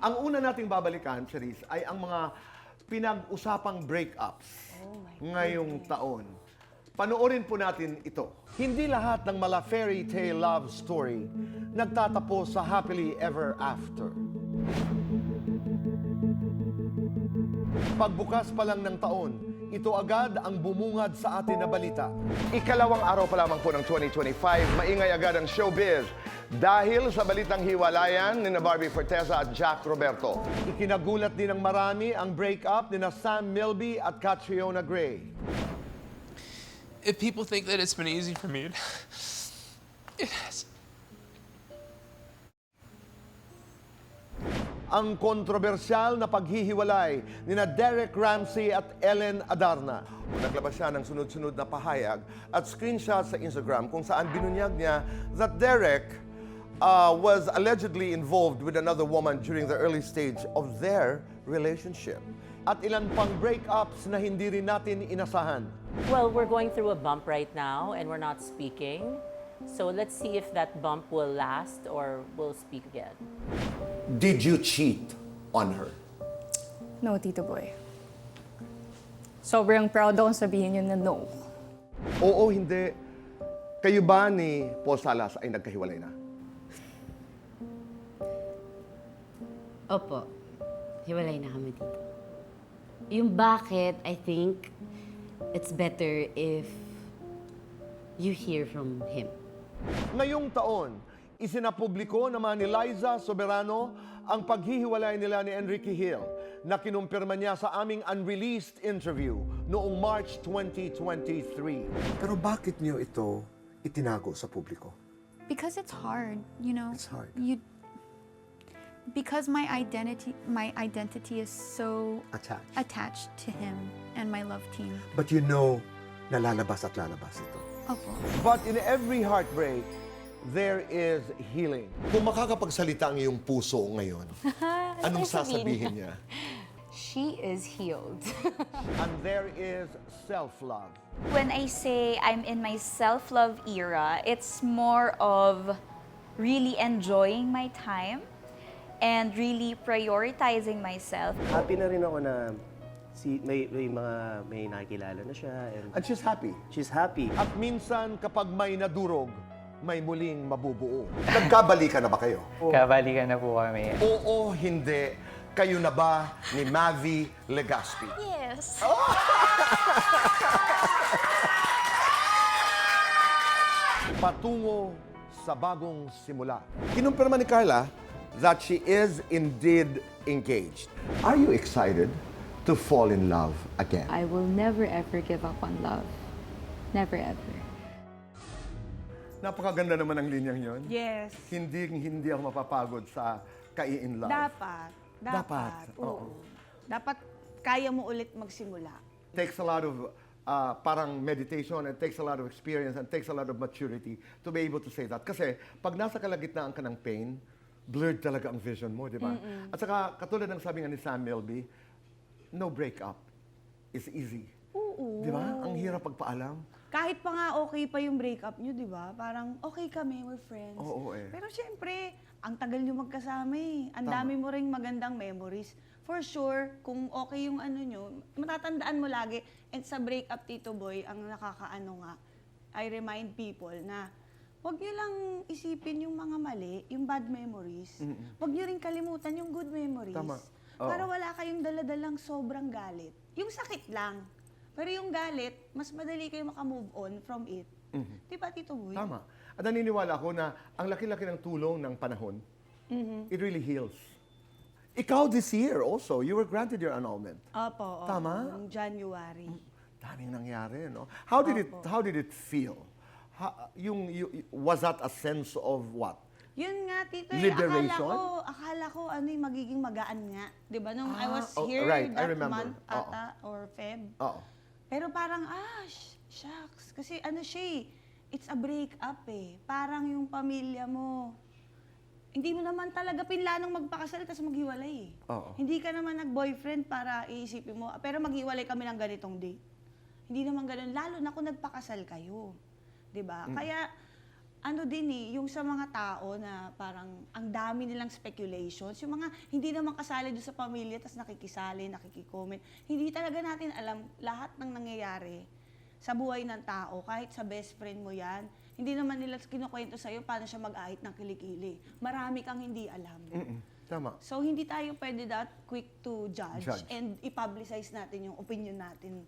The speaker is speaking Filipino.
Ang una nating babalikan, Charisse, ay ang mga pinag-usapang breakups ngayong taon. Panoorin po natin ito. Hindi lahat ng mala fairy tale love story nagtatapos sa happily ever after. Pagbukas pa lang ng taon, ito agad ang bumungad sa atin na balita. Ikalawang araw pa lamang po ng 2025, maingay agad ang showbiz dahil sa balitang hiwalayan ni Barbie Forteza at Jack Roberto. Ikinagulat din ng marami ang breakup ni Sam Milby at Catriona Gray. If people think that it's been easy for me, it has. Ang kontrobersyal na paghihiwalay ni Derek Ramsey at Ellen Adarna. Naglabas siya ng sunod-sunod na pahayag at screenshot sa Instagram kung saan binunyag niya that Derek was allegedly involved with another woman during the early stage of their relationship. At ilan pang breakups na hindi rin natin inasahan. Well, we're going through a bump right now and we're not speaking. So let's see if that bump will last or we'll speak again. Did you cheat on her? No, Tito Boy. Sobrang proud akong sabihin yun na no. Oo, hindi. Kayo ba ni Paul Salas ay nagkahiwalay na? Opo, hiwalay na kami dito. Yung bakit, I think, it's better if you hear from him. Ngayong taon, isinapubliko naman ni Liza Soberano ang paghihiwalay nila ni Enrique Hill na kinumpirma niya sa aming unreleased interview noong March 2023. Pero bakit niyo ito itinago sa publiko? Because it's hard, you know. It's hard. Because my identity is so Attached. attached to him and my love team. But you know na lalabas at lalabas ito. Opo. But in every heartbreak, there is healing. Kung makakapagsalita ang iyong puso ngayon, anong sasabihin niya? She is healed. And there is self-love. When I say I'm in my self-love era, it's more of really enjoying my time and really prioritizing myself. Happy na rin ako na may nakikilala na siya and And she's happy. she's happy. At minsan, kapag may nadurog, may muling mabubuo. Nagkabalikan na ba kayo? Kabalikan na po kami. Oo, hindi. Kayo na ba ni Mavi Legaspi? Yes. Patungo sa bagong simula. Kinumpirma ni Carla that she is indeed engaged. Are you excited to fall in love again? I will never ever give up on love. Never ever. Napakaganda naman ang linyang yon. Yes. Hindi ako mapapagod sa kai-in love. Dapat. Dapat, oo. Oo. Dapat kaya mo ulit magsimula. Takes a lot of parang meditation, and takes a lot of experience, and takes a lot of maturity to be able to say that. Kasi pag nasa kalagitnaan ka ng pain, blurred talaga ang vision mo, di ba? At saka, katulad ng sabi nga ni Sam Milby, no breakup is easy. Oo. Di ba? Ang hirap pagpaalam. Kahit pa nga okay pa yung breakup nyo, di ba? Parang okay kami, we're friends. Oo, eh. Pero syempre, ang tagal nyo magkasama eh. Ang Tama. dami mo ring magandang memories. For sure, kung okay yung ano nyo, matatandaan mo lagi. And sa breakup, Tito Boy, ang nakakaano nga, I remind people na huwag nyo lang isipin yung mga mali, yung bad memories. Huwag nyo rin kalimutan yung good memories. Tama. Oo. Para wala kayong daladalang sobrang galit. Yung sakit lang. Pero yung galit, mas madali kayo makamove on from it. Di ba, Tito Boy? Tama. At naniniwala ako na ang laki-laki ng tulong ng panahon, it really heals. Ikaw this year also, you were granted your annulment. Opo, Tama? Noong January. Daming nangyari, no? How did it feel? Was that a sense of what? Yun nga, Tito, Liberation? akala ko ano yung magiging magaan nga. Di ba? Nung I was oh, here right. I that remember. month ata, or Feb. Oo. Pero parang, shucks. Kasi ano siya it's a break-up eh. Parang yung pamilya mo, hindi mo naman talaga pinlanong magpakasal tapos maghiwalay eh. Oo. Hindi ka naman nag-boyfriend para iisipin mo, pero maghiwalay kami ng ganitong date. Hindi naman ganun. Lalo na kung nagpakasal kayo. 'Di ba? Kaya ano din yung sa mga tao na parang ang dami nilang speculations, yung mga hindi naman kasali doon sa pamilya, tas nakikisali, nakikicomment. Hindi talaga natin alam lahat ng nangyayari sa buhay ng tao, kahit sa best friend mo yan. Hindi naman nila kinukwento sa'yo paano siya mag-ahit ng kilikili. Marami kang hindi alam. Tama. So, hindi tayo pwede quick to judge Judge. and i-publicize natin yung opinion natin.